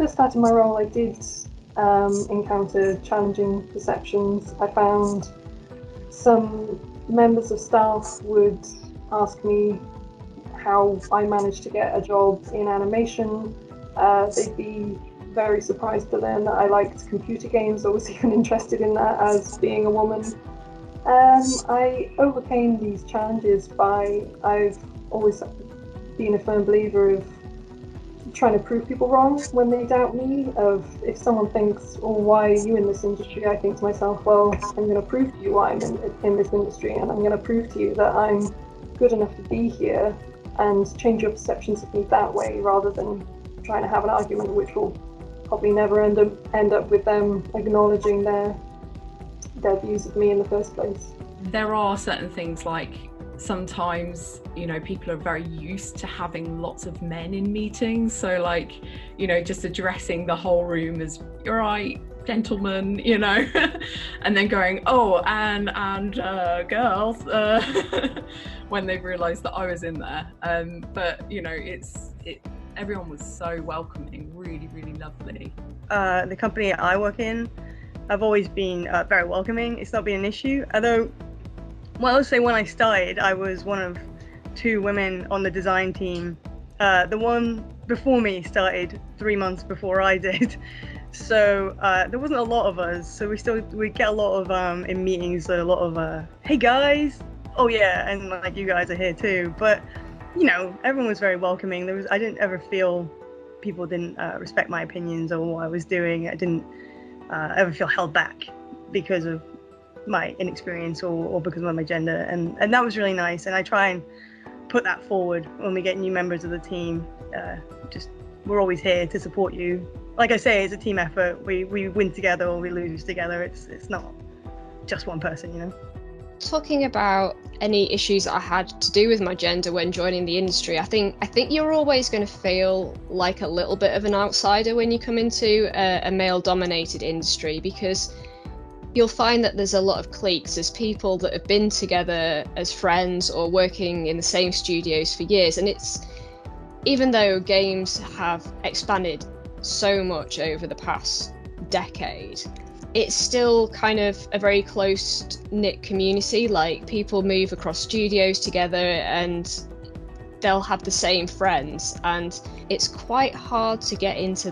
first started my role, I did encounter challenging perceptions. I found some members of staff would ask me how I managed to get a job in animation. They'd be very surprised to learn that I liked computer games. I was even interested in that as being a woman. I overcame these challenges I've always been a firm believer of trying to prove people wrong when they doubt me. Of if someone thinks, "Oh, why are you in this industry?" I think to myself, "Well, I'm going to prove to you why I'm in this industry, and I'm going to prove to you that I'm good enough to be here, and change your perceptions of me that way, rather than trying to have an argument which will probably never end up with them acknowledging their views of me in the first place." There are certain things like sometimes, you know, people are very used to having lots of men in meetings. So like, you know, just addressing the whole room as, "You're right, gentlemen," you know, and then going, "Oh, and girls," when they've realised that I was in there. But, you know, everyone was so welcoming, really, really lovely. The company I work in, I've always been very welcoming. It's not been an issue. Although, well, I would say when I started, I was one of 2 women on the design team. The one before me started 3 months before I did. So there wasn't a lot of us. So we get a lot of, in meetings, a lot of, "Hey guys, oh yeah," and like, "You guys are here too." But, you know, everyone was very welcoming. I didn't ever feel people didn't respect my opinions or what I was doing. I didn't ever feel held back because of my inexperience or because of my gender, and that was really nice. And I try and put that forward when we get new members of the team. We're always here to support you. Like I say, it's a team effort. We win together or we lose together. It's not just one person, you know. Talking about any issues that I had to do with my gender when joining the industry, I think you're always going to feel like a little bit of an outsider when you come into a male-dominated industry, because you'll find that there's a lot of cliques. There's people that have been together as friends or working in the same studios for years, and even though games have expanded so much over the past decade, it's still kind of a very close-knit community. Like, people move across studios together and they'll have the same friends, and it's quite hard to get into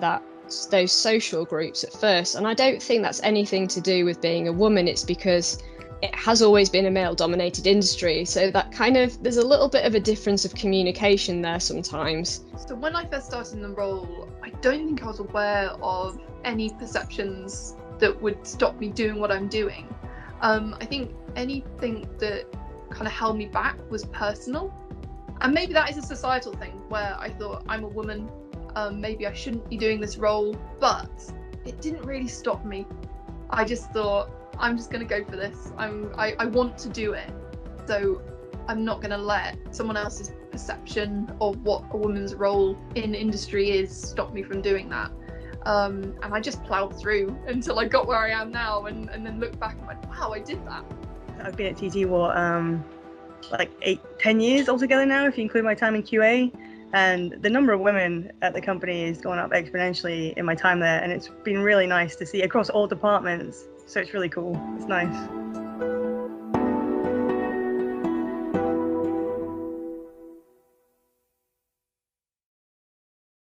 those social groups at first. And I don't think that's anything to do with being a woman. It's because it has always been a male-dominated industry, so that kind of, there's a little bit of a difference of communication there sometimes. So when I first started in the role, I don't think I was aware of any perceptions that would stop me doing what I'm doing. I think anything that kind of held me back was personal, and maybe that is a societal thing where I thought, I'm a woman, maybe I shouldn't be doing this role, but it didn't really stop me. I just thought, I'm just going to go for this. I want to do it, so I'm not going to let someone else's perception of what a woman's role in industry is stop me from doing that. And I just ploughed through until I got where I am now, and then looked back and went, wow, I did that. I've been at TT like 8-10 years altogether now, if you include my time in QA, and the number of women at the company has gone up exponentially in my time there, and it's been really nice to see across all departments. So it's really cool. It's nice.